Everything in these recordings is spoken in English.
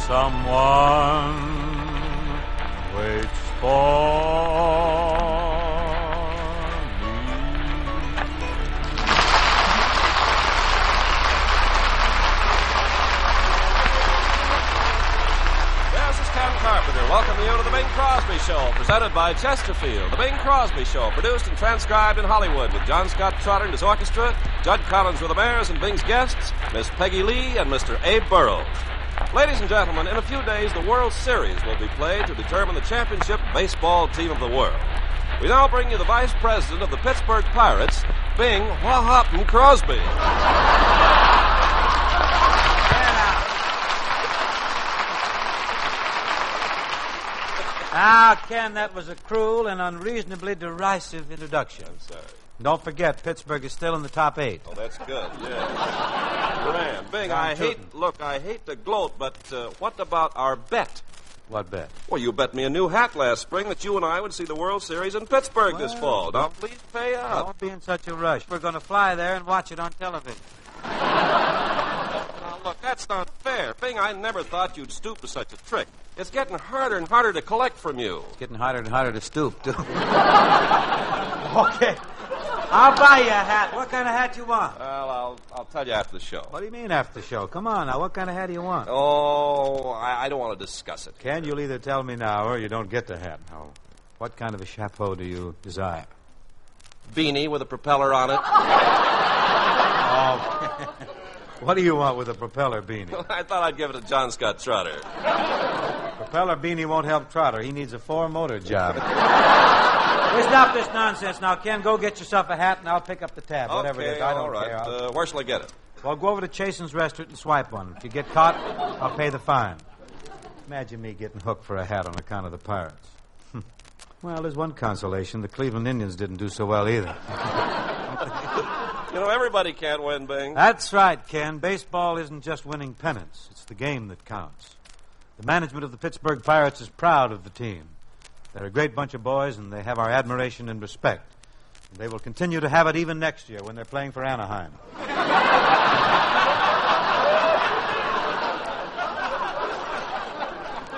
Someone waits for me. This is Ken Carpenter welcoming you to The Bing Crosby Show, presented by Chesterfield. The Bing Crosby Show, produced and transcribed in Hollywood with John Scott Trotter and his orchestra, Judd Collins with the Bears, and Bing's guests, Miss Peggy Lee and Mr. Abe Burrows. Ladies and gentlemen, in a few days, the World Series will be played to determine the championship baseball team of the world. We now bring you the Vice President of the Pittsburgh Pirates, Bing Wha-Hoppin' Crosby. Now, Ken, that was a cruel and unreasonably derisive introduction. I'm sorry. Don't forget, Pittsburgh is still in the top 8. Oh, that's good, yeah. Grand. Bing, I hate to gloat, but what about our bet? What bet? Well, you bet me a new hat last spring that you and I would see the World Series in Pittsburgh this fall. Now, please pay up. Don't be in such a rush. We're going to fly there and watch it on television. Now, look, that's not fair. Bing, I never thought you'd stoop to such a trick. It's getting harder and harder to collect from you. It's getting harder and harder to stoop, too. Okay. I'll buy you a hat. What kind of hat you want? Well, I'll tell you after the show. What do you mean after the show? Come on now. What kind of hat do you want? Oh, I don't want to discuss it. Ken, you'll either tell me now or you don't get the hat. Now, what kind of a chapeau do you desire? Beanie with a propeller on it. Oh. What do you want with a propeller beanie? I thought I'd give it to John Scott Trotter. Propeller beanie won't help Trotter. He needs a 4-motor job. Hey, stop this nonsense now, Ken. Go get yourself a hat, and I'll pick up the tab. Whatever it is, I don't care. Where shall I get it? Well, go over to Chasen's restaurant and swipe one. If you get caught, I'll pay the fine. Imagine me getting hooked for a hat on account of the Pirates. Well, there's one consolation. The Cleveland Indians didn't do so well either. You know, everybody can't win, Bing. That's right, Ken. Baseball isn't just winning pennants. It's the game that counts. The management of the Pittsburgh Pirates is proud of the team. They're a great bunch of boys, and they have our admiration and respect. And they will continue to have it even next year when they're playing for Anaheim.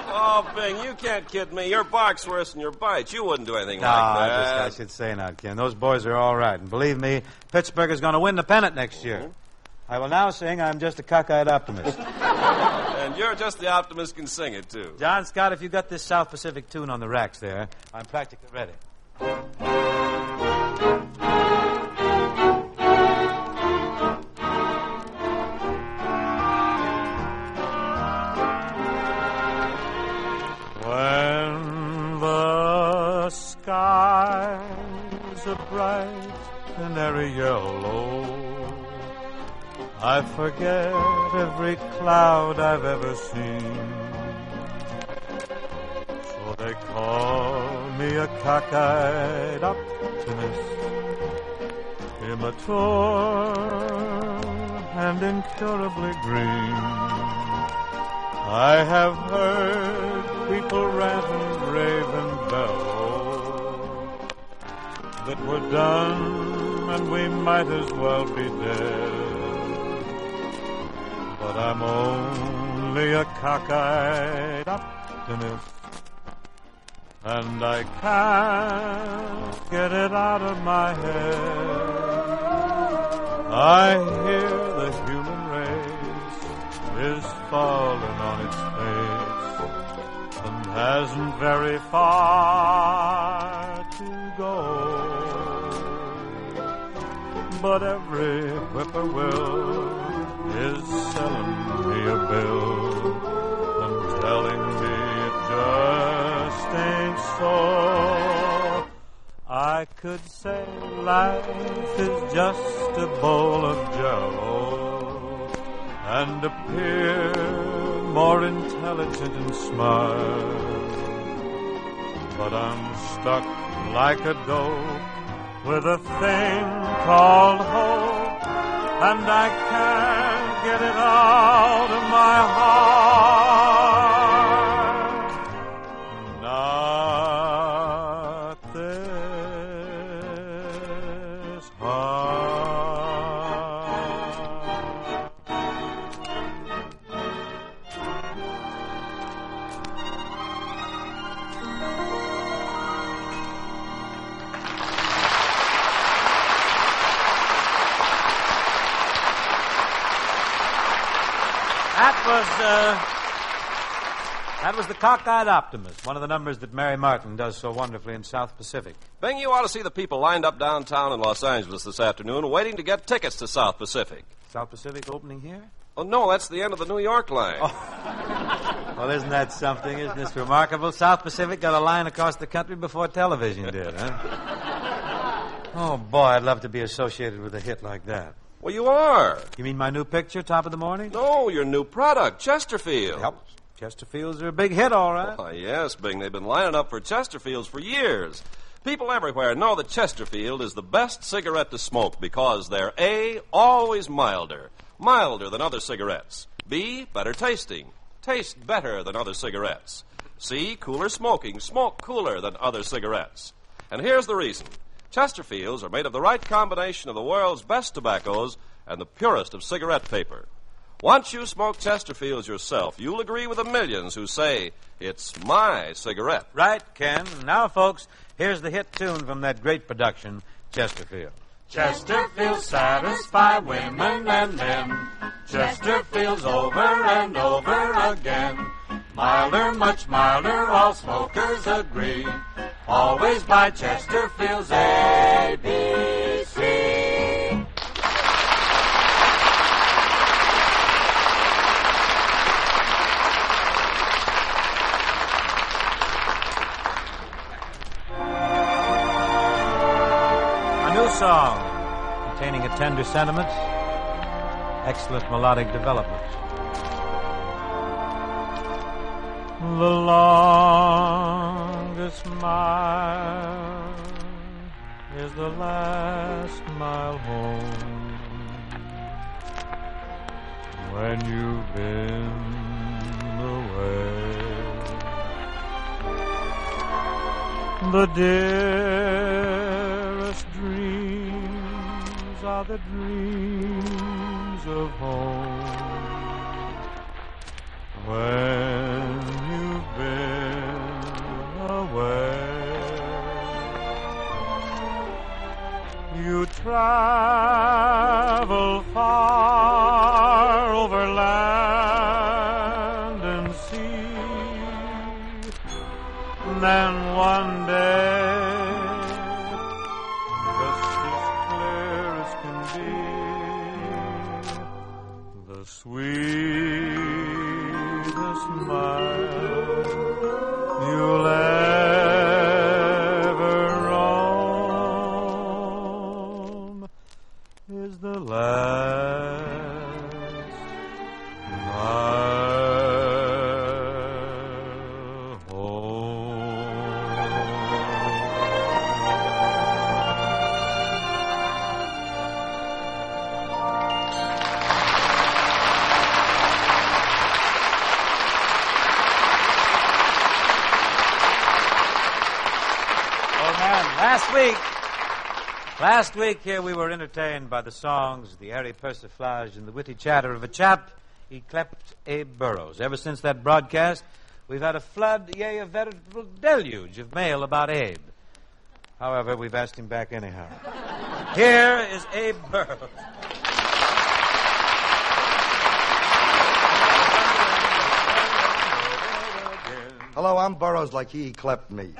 Oh, Bing, you can't kid me. Your bark's worse than your bite. You wouldn't do anything No, like that. I should say not, Ken. Those boys are all right. And believe me, Pittsburgh is going to win the pennant next year. Mm-hmm. I will now sing I'm Just a Cockeyed Optimist. And you're just the optimist can sing it, too. John Scott, if you got this South Pacific tune on the racks there, I'm practically ready. When the skies are bright canary yellow, I forget every cloud I've ever seen. So they call me a cockeyed optimist, immature and incurably green. I have heard people rant and rave and bellow that we're done and we might as well be dead. But I'm only a cockeyed optimist, and I can't get it out of my head. I hear the human race is falling on its face and hasn't very far to go. But every whippoorwill is selling me a bill and telling me it just ain't so. I could say life is just a bowl of jello and appear more intelligent and smart, but I'm stuck like a dope with a thing called hope, and I can't get it out of my heart. Not this heart. That was The Cockeyed Optimist, one of the numbers that Mary Martin does so wonderfully in South Pacific. Bing, you ought to see the people lined up downtown in Los Angeles this afternoon waiting to get tickets to South Pacific. South Pacific opening here? Oh, no, that's the end of the New York line. Oh. Well, isn't that something? Isn't this remarkable? South Pacific got a line across the country before television did, huh? Oh, boy, I'd love to be associated with a hit like that. Well, you are. You mean my new picture, Top of the Morning? No, your new product, Chesterfield. Yep. Chesterfields are a big hit, all right. Oh, yes, Bing. They've been lining up for Chesterfields for years. People everywhere know that Chesterfield is the best cigarette to smoke because they're A, always milder than other cigarettes. B, better tasting, taste better than other cigarettes. C, cooler smoking, smoke cooler than other cigarettes. And here's the reason. Chesterfields are made of the right combination of the world's best tobaccos and the purest of cigarette paper. Once you smoke Chesterfields yourself, you'll agree with the millions who say, it's my cigarette. Right, Ken. Now, folks, here's the hit tune from that great production, Chesterfield. Chesterfields satisfy women and men. Chesterfields over and over again. Milder, much milder, all smokers agree. Always buy Chesterfields ABC. Song containing a tender sentiment, excellent melodic development. The longest mile is the last mile home. When you've been away, the dearest dreams are the dreams of home. When you've been away, you travel far over land and sea. Then one day, sweetest smile you'll ever roam is the last mile home. Last week here we were entertained by the songs, the airy persiflage, and the witty chatter of a chap, yclept Abe Burrows. Ever since that broadcast, we've had a flood, yea, a veritable deluge of mail about Abe. However, we've asked him back anyhow. Here is Abe Burrows. Hello, I'm Burrows like he clept me.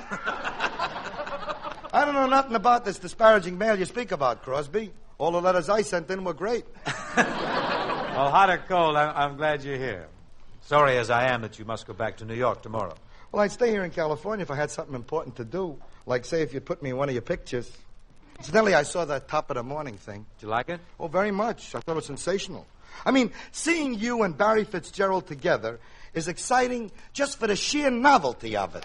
I don't know nothing about this disparaging mail you speak about, Crosby. All the letters I sent in were great. Well, hot or cold, I'm glad you're here. Sorry as I am that you must go back to New York tomorrow. Well, I'd stay here in California if I had something important to do. Like, say, if you'd put me in one of your pictures. Incidentally, I saw that Top of the Morning thing. Did you like it? Oh, very much. I thought it was sensational. I mean, seeing you and Barry Fitzgerald together is exciting just for the sheer novelty of it.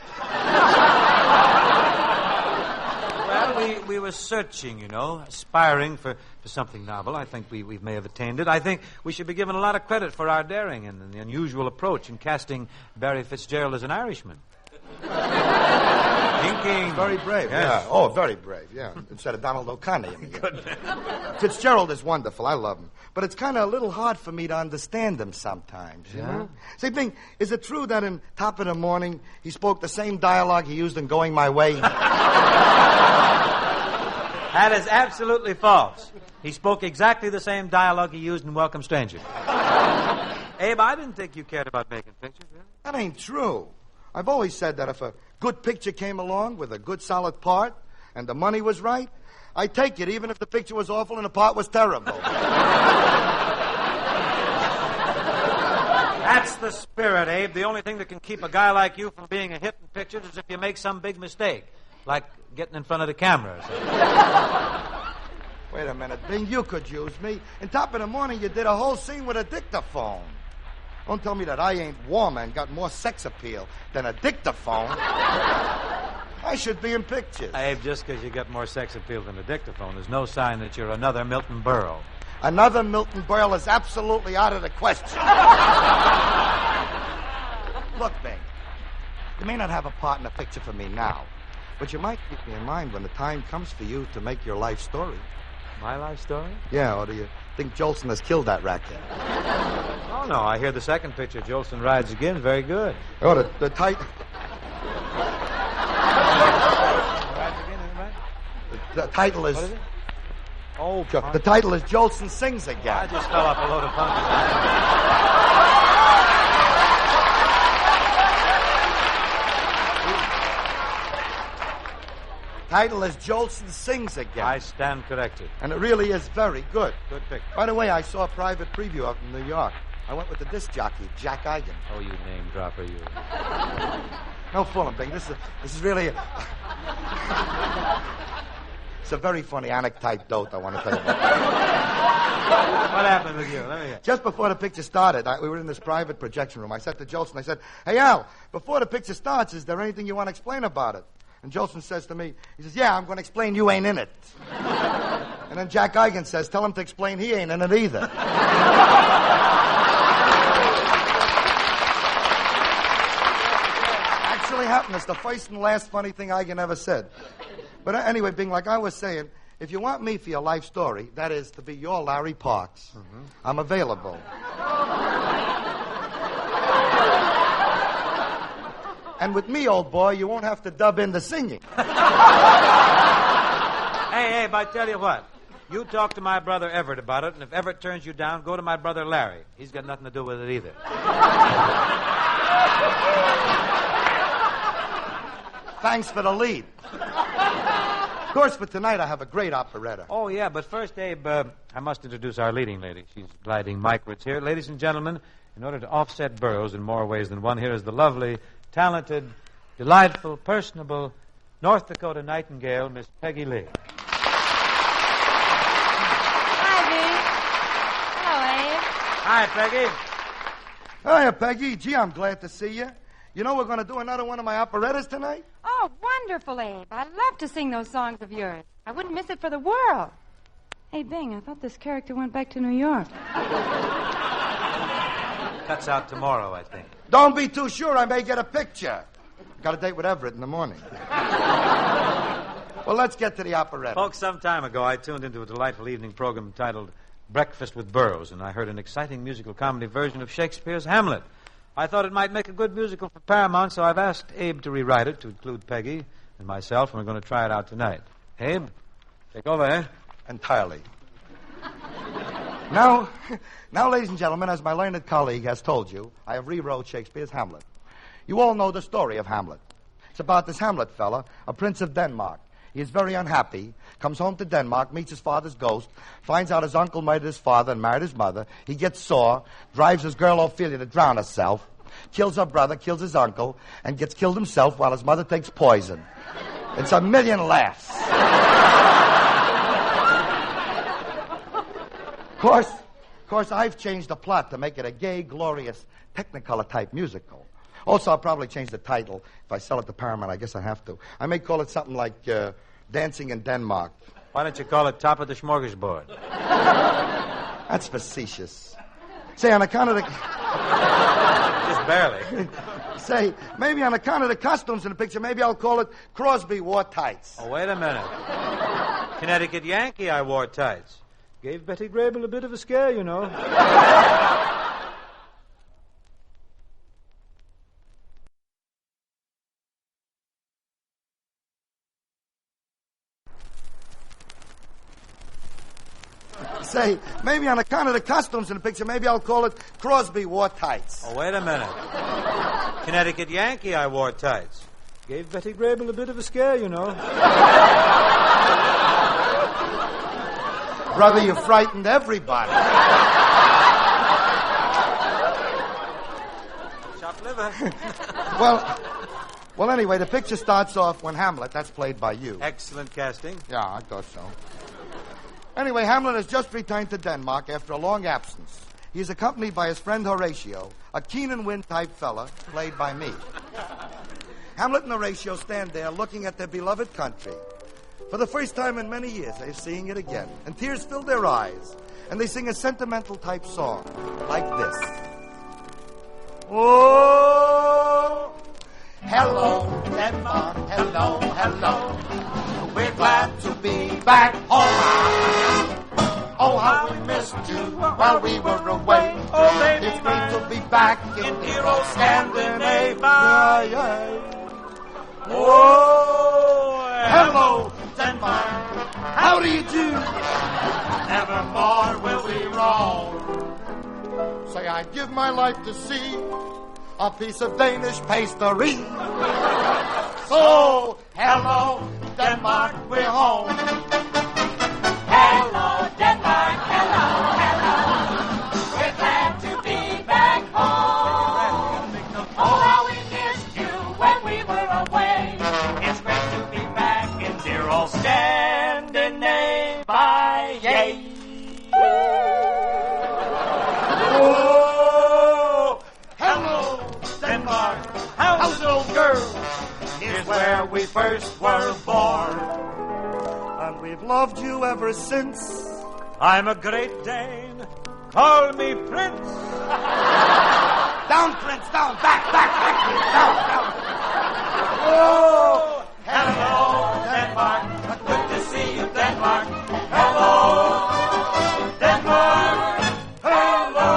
Well, we were searching, aspiring for something novel. I think we may have attained it. I think we should be given a lot of credit for our daring and the unusual approach in casting Barry Fitzgerald as an Irishman. Thinking. Very brave, yes. Yeah. Oh, very brave, yeah. Instead of Donald O'Connor. Fitzgerald is wonderful. I love him. But it's kind of a little hard for me to understand him sometimes, you know? Say, Bing, is it true that in Top of the Morning he spoke the same dialogue he used in Going My Way? That is absolutely false. He spoke exactly the same dialogue he used in Welcome Stranger. Abe, I didn't think you cared about making pictures, really. That ain't true. I've always said that if a good picture came along with a good solid part and the money was right, I'd take it even if the picture was awful and the part was terrible. That's the spirit, Abe. The only thing that can keep a guy like you from being a hit in pictures is if you make some big mistake, like getting in front of the camera or something. Wait a minute, Bing, you could use me. In Top of the Morning, you did a whole scene with a dictaphone. Don't tell me that I ain't warm and got more sex appeal than a dictaphone. I should be in pictures. Abe, just because you got more sex appeal than a dictaphone is no sign that you're another Milton Berle. Another Milton Berle is absolutely out of the question. Look, Bing, you may not have a part in a picture for me now, but you might keep me in mind when the time comes for you to make your life story. My life story? Yeah, or do you think Jolson has killed that racket? Oh, no, I hear the second picture, Jolson Rides Again, very good. Oh, the title... Rides Again, isn't it right? The title is... What is it? Oh, The title is Jolson Sings Again. I just fell off a load of punches. Title is Jolson Sings Again. I stand corrected. And it really is very good. Good picture. By the way, I saw a private preview out in New York. I went with the disc jockey, Jack Eigen. Oh, you name dropper, you. No fooling, Bing. This is really it's a very funny anecdote I want to tell you about. What happened with you? Let me hear. Just before the picture started, we were in this private projection room. I said to Jolson, I said, "Hey, Al, before the picture starts, is there anything you want to explain about it?" And Jolson says to me, he says, "Yeah, I'm going to explain you ain't in it." And then Jack Eigen says, "Tell him to explain he ain't in it either." Actually happened. It's the first and last funny thing Eigen ever said. But anyway, Bing, like I was saying, if you want me for your life story, that is to be your Larry Parks, I'm available. And with me, old boy, you won't have to dub in the singing. Hey, Abe, I tell you what. You talk to my brother Everett about it, and if Everett turns you down, go to my brother Larry. He's got nothing to do with it either. Thanks for the lead. Of course, for tonight, I have a great operetta. Oh, yeah, but first, Abe, I must introduce our leading lady. She's gliding microwards here. Ladies and gentlemen, in order to offset Burrows in more ways than one, here is the lovely, talented, delightful, personable North Dakota Nightingale, Miss Peggy Lee. Hi, Bing. Hello, Abe. Hi, Peggy. Hiya, Peggy. Gee, I'm glad to see you. You know we're going to do another one of my operettas tonight? Oh, wonderful, Abe. I love to sing those songs of yours. I wouldn't miss it for the world. Hey, Bing, I thought this character went back to New York. Cuts out tomorrow, I think. Don't be too sure. I may get a picture. Got a date with Everett in the morning. Well, let's get to the operetta. Folks, some time ago, I tuned into a delightful evening program entitled Breakfast with Burrows, and I heard an exciting musical comedy version of Shakespeare's Hamlet. I thought it might make a good musical for Paramount, so I've asked Abe to rewrite it to include Peggy and myself, and we're going to try it out tonight. Abe, take over, eh? Entirely. Now, ladies and gentlemen, as my learned colleague has told you, I have rewrote Shakespeare's Hamlet. You all know the story of Hamlet. It's about this Hamlet fella, a prince of Denmark. He is very unhappy, comes home to Denmark, meets his father's ghost, finds out his uncle murdered his father and married his mother. He gets sore, drives his girl Ophelia to drown herself, kills her brother, kills his uncle, and gets killed himself while his mother takes poison. It's a million laughs. Of course, I've changed the plot to make it a gay, glorious, Technicolor-type musical. Also, I'll probably change the title. If I sell it to Paramount, I guess I have to. I may call it something like Dancing in Denmark. Why don't you call it Top of the Smorgasbord? That's facetious. Say, on account of the... Just barely. Say, maybe on account of the costumes in the picture, maybe I'll call it Crosby Wore Tights. Oh, wait a minute. Connecticut Yankee, I wore tights. Gave Betty Grable a bit of a scare, you know. Say, maybe on account of the costumes in the picture, maybe I'll call it Crosby Wore Tights. Oh, wait a minute. Connecticut Yankee, I wore tights. Gave Betty Grable a bit of a scare, you know. Brother, you frightened everybody. Chopped liver. Well, anyway, the picture starts off when Hamlet, that's played by you. Excellent casting. Yeah, I thought so. Anyway, Hamlet has just returned to Denmark after a long absence. He is accompanied by his friend Horatio, a Keen and Win type fella, played by me. Hamlet and Horatio stand there looking at their beloved country. For the first time in many years, they're seeing it again, and tears fill their eyes, and they sing a sentimental type song like this. Oh, hello, Denmark, hello, hello. We're glad to be back home. Oh, how we missed you while we were away. Oh, baby, it's great to be back in dear old Scandinavia. Oh, hello, Denmark. How do you do? Nevermore will we roam. Say, I'd give my life to see a piece of Danish pastry. So, hello, Denmark, we're home. Hello, Denmark, hello, hello. We're glad to be back home. Oh, how we missed you when we were away. It's great to be back in dear old Scandinavia. Oh, hello, Denmark. How's it, old girl? Here's where we first were born. And we've loved you ever since. I'm a great Dane. Call me Prince. Down, Prince, down, back, down. Oh, hello, Denmark. Good to see you, Denmark. Hello, Denmark. Hello.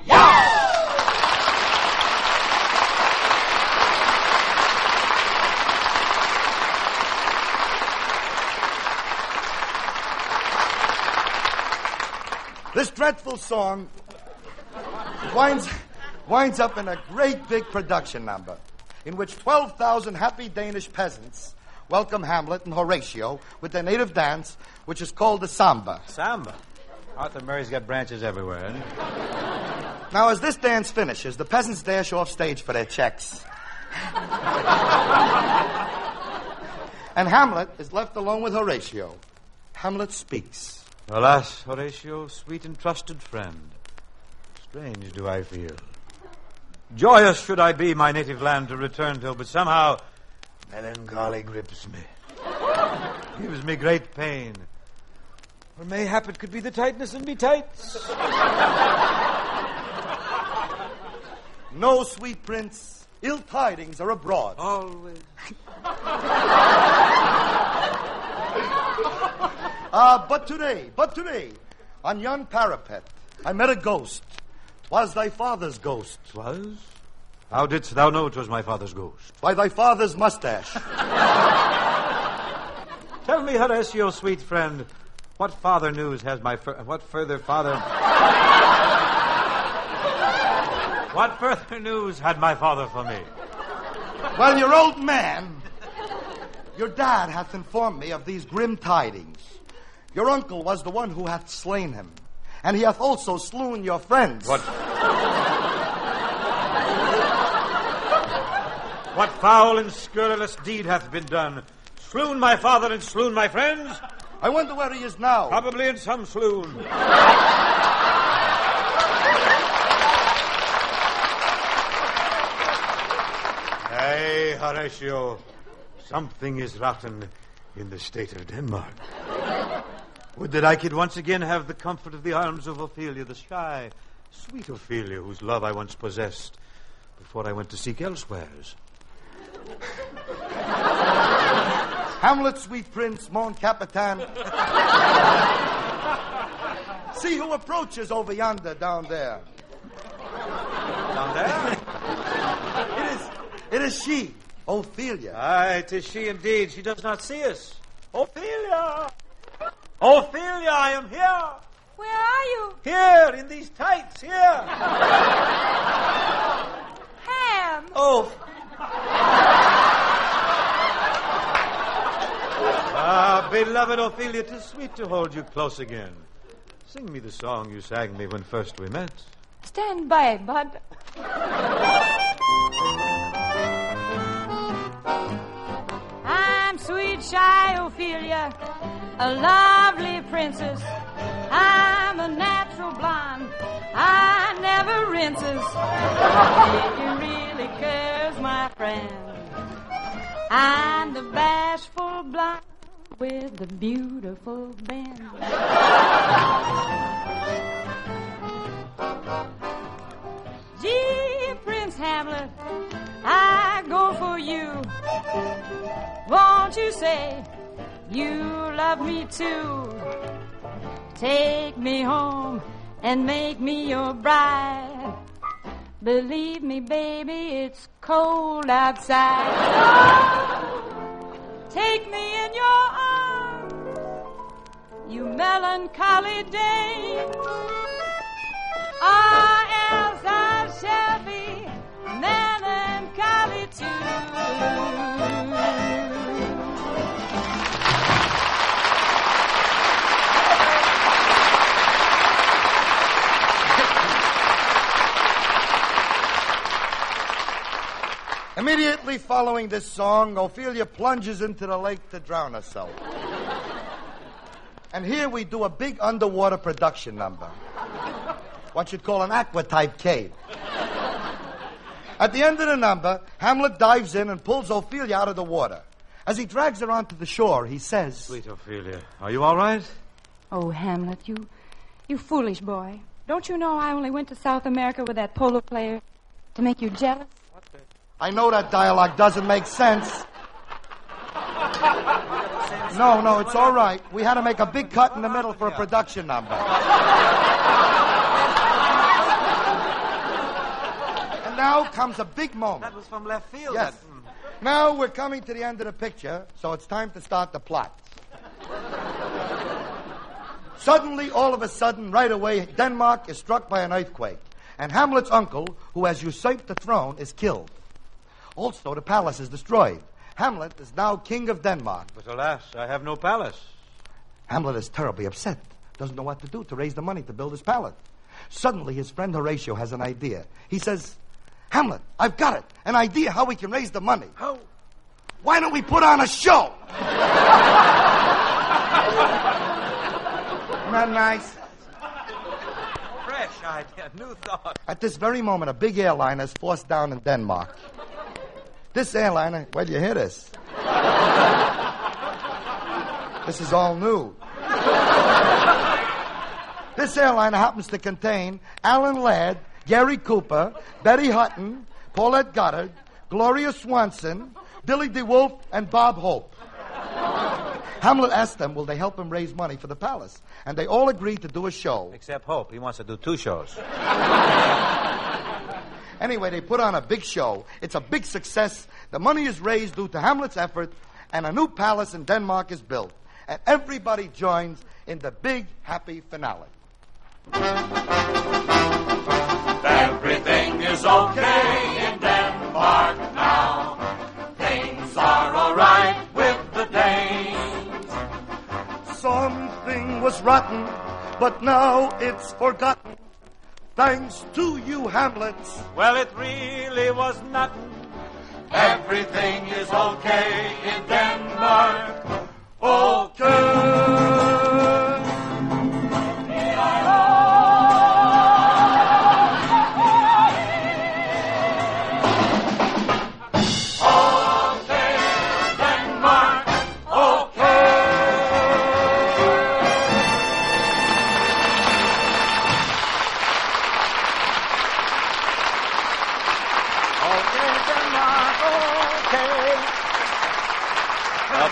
Yeah! This dreadful song winds up in a great big production number in which 12,000 happy Danish peasants welcome Hamlet and Horatio with their native dance, which is called the samba. Samba. Arthur Murray's got branches everywhere, hasn't he? Now, as this dance finishes, the peasants dash off stage for their checks. And Hamlet is left alone with Horatio. Hamlet speaks. Alas, Horatio, sweet and trusted friend, strange do I feel. Joyous should I be my native land to return to, but somehow melancholy grips me. Gives me great pain. Or mayhap it could be the tightness in me tights. No, sweet prince, ill tidings are abroad. Always. But today, on yon parapet, I met a ghost. 'Twas thy father's ghost. 'Twas? How didst thou know 'twas my father's ghost? By thy father's mustache. Tell me, Horatio, sweet friend, what father news has what further news had my father for me? Well, your old man, your dad hath informed me of these grim tidings. Your uncle was the one who hath slain him, and he hath also slewn your friends. What foul and scurrilous deed hath been done? Slewn my father and slewn my friends? I wonder where he is now. Probably in some slough. Hey, Horatio, something is rotten in the state of Denmark. Would that I could once again have the comfort of the arms of Ophelia, the shy, sweet Ophelia, whose love I once possessed before I went to seek elsewheres. Hamlet, sweet prince, mon capitan. See who approaches over yonder, down there. Down there? It is she, Ophelia. Aye, 'tis she indeed. She does not see us. Ophelia! Ophelia, I am here. Where are you? Here, in these tights, here. Ham. Oh. Beloved Ophelia, 'tis sweet to hold you close again. Sing me the song you sang me when first we met. Stand by, bud. I'm sweet, shy Ophelia, a lovely princess. I'm a natural blonde. I never rinses. If you really cares, my friend, I'm the bashful blonde with the beautiful bend. Gee, Prince Hamlet, I go for you. Won't you say you love me too? Take me home and make me your bride. Believe me, baby, it's cold outside. Take me in your arms, you melancholy dame, or else I shall be melancholy too. Immediately following this song, Ophelia plunges into the lake to drown herself. And here we do a big underwater production number. What you'd call an aqua-type cave. At the end of the number, Hamlet dives in and pulls Ophelia out of the water. As he drags her onto the shore, he says... Sweet Ophelia, are you all right? Oh, Hamlet, you foolish boy. Don't you know I only went to South America with that polo player to make you jealous? I know that dialogue doesn't make sense. No, it's all right. We had to make a big cut in the middle for a production number. And now comes a big moment. That was from left field. Yes. Now we're coming to the end of the picture, so it's time to start the plot. Suddenly, all of a sudden, right away, Denmark is struck by an earthquake. And Hamlet's uncle, who has usurped the throne, is killed. Also, the palace is destroyed. Hamlet is now king of Denmark. But alas, I have no palace. Hamlet is terribly upset. Doesn't know what to do to raise the money to build his palace. Suddenly, his friend Horatio has an idea. He says, Hamlet, I've got it. An idea how we can raise the money. How? Why don't we put on a show? Isn't that nice? Fresh idea, new thought. At this very moment, a big airliner is forced down in Denmark. This airliner, where do you hear this? This is all new. This airliner happens to contain Alan Ladd, Gary Cooper, Betty Hutton, Paulette Goddard, Gloria Swanson, Billy DeWolf, and Bob Hope. Hamlet asked them, will they help him raise money for the palace? And they all agreed to do a show. Except Hope. He wants to do 2 shows. Anyway, they put on a big show. It's a big success. The money is raised due to Hamlet's effort, and a new palace in Denmark is built. And everybody joins in the big, happy finale. Everything is okay in Denmark now. Things are all right with the Danes. Something was rotten, but now it's forgotten. Thanks to you, Hamlet. Well, it really was nothing. Everything is okay in Denmark. Okay.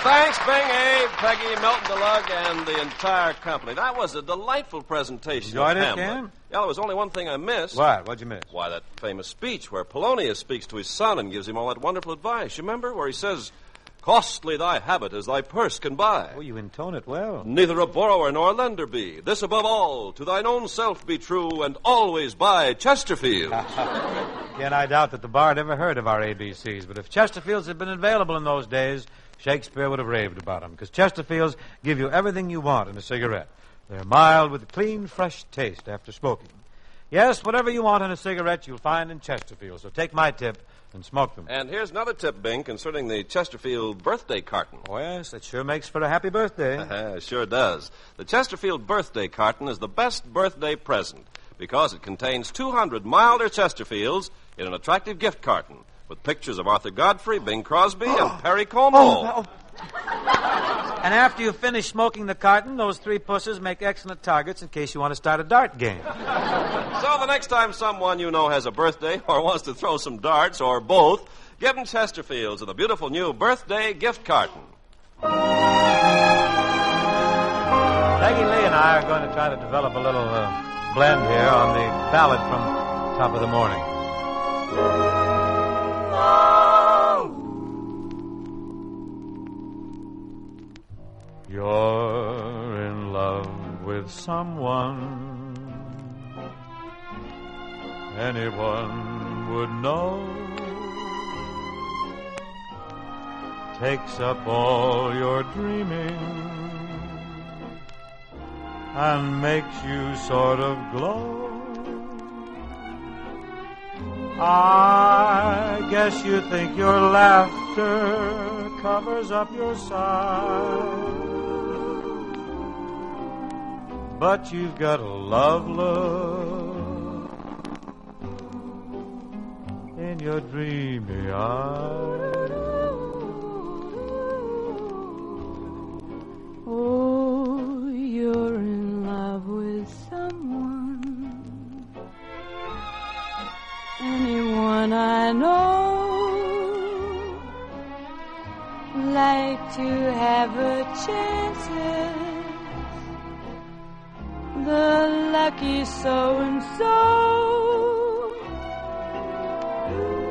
Thanks, Bing, Abe, Peggy, Milton DeLug, and the entire company. That was a delightful presentation. Enjoyed of it, Hamlet. Ken? Yeah, there was only one thing I missed. What? What'd you miss? Why, that famous speech where Polonius speaks to his son and gives him all that wonderful advice. You remember? Where he says, Costly thy habit as thy purse can buy. Oh, you intone it well. Neither a borrower nor a lender be. This above all, to thine own self be true, and always buy Chesterfield. Again, I doubt that the bard ever heard of our ABCs, but if Chesterfields had been available in those days, Shakespeare would have raved about them, because Chesterfields give you everything you want in a cigarette. They're mild with a clean, fresh taste after smoking. Yes, whatever you want in a cigarette, you'll find in Chesterfield. So take my tip and smoke them. And here's another tip, Bing, concerning the Chesterfield birthday carton. Oh, yes, that sure makes for a happy birthday. Sure does. The Chesterfield birthday carton is the best birthday present because it contains 200 milder Chesterfields in an attractive gift carton with pictures of Arthur Godfrey, Bing Crosby, and Perry Como. And after you finish smoking the carton, those three pusses make excellent targets in case you want to start a dart game. So the next time someone you know has a birthday or wants to throw some darts or both, give them Chesterfields and the beautiful new birthday gift carton. Peggy Lee and I are going to try to develop a little blend here on the ballad from Top of the Morning. You're in love with someone anyone would know. Takes up all your dreaming and makes you sort of glow. I guess you think your laughter covers up your sighs, but you've got a love look in your dreamy eyes. Oh, you're in love with someone, anyone I know. Like to have a chances, the lucky so-and-so.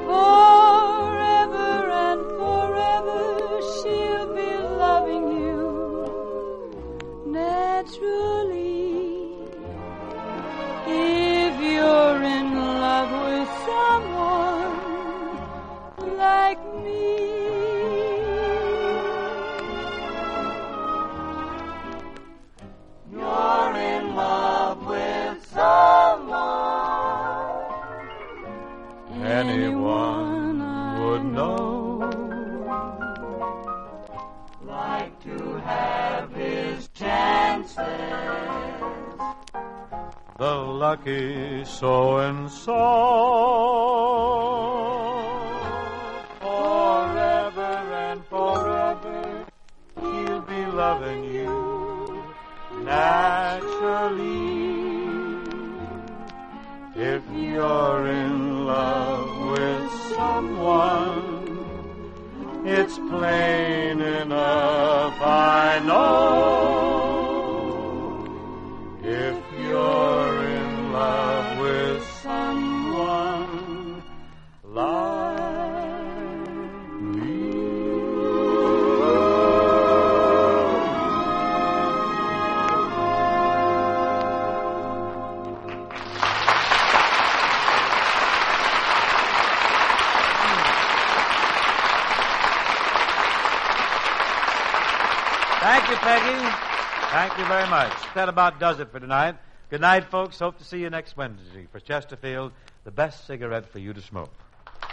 Forever and forever she'll be loving you naturally. If you're in love with someone like me. You're in love with someone Anyone would know. Like to have his chances. The lucky so-and-so. Forever and forever he'll be loving you naturally. If you're in love with someone, it's plain enough, I know. If you're in love with someone like me. Thank you, Peggy. Thank you very much. That about does it for tonight. Good night, folks. Hope to see you next Wednesday for Chesterfield, the best cigarette for you to smoke. The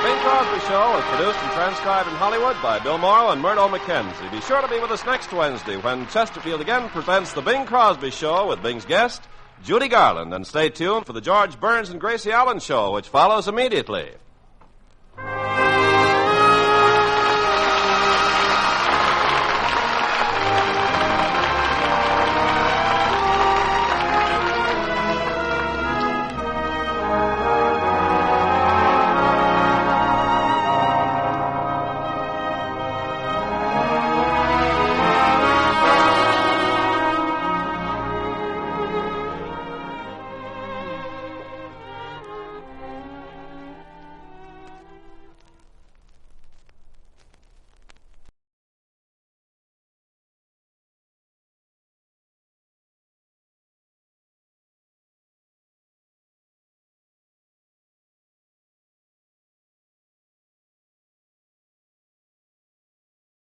Bing Crosby Show is produced and transcribed in Hollywood by Bill Morrow and Murdo McKenzie. Be sure to be with us next Wednesday when Chesterfield again presents The Bing Crosby Show with Bing's guest, Judy Garland. And stay tuned for the George Burns and Gracie Allen Show, which follows immediately.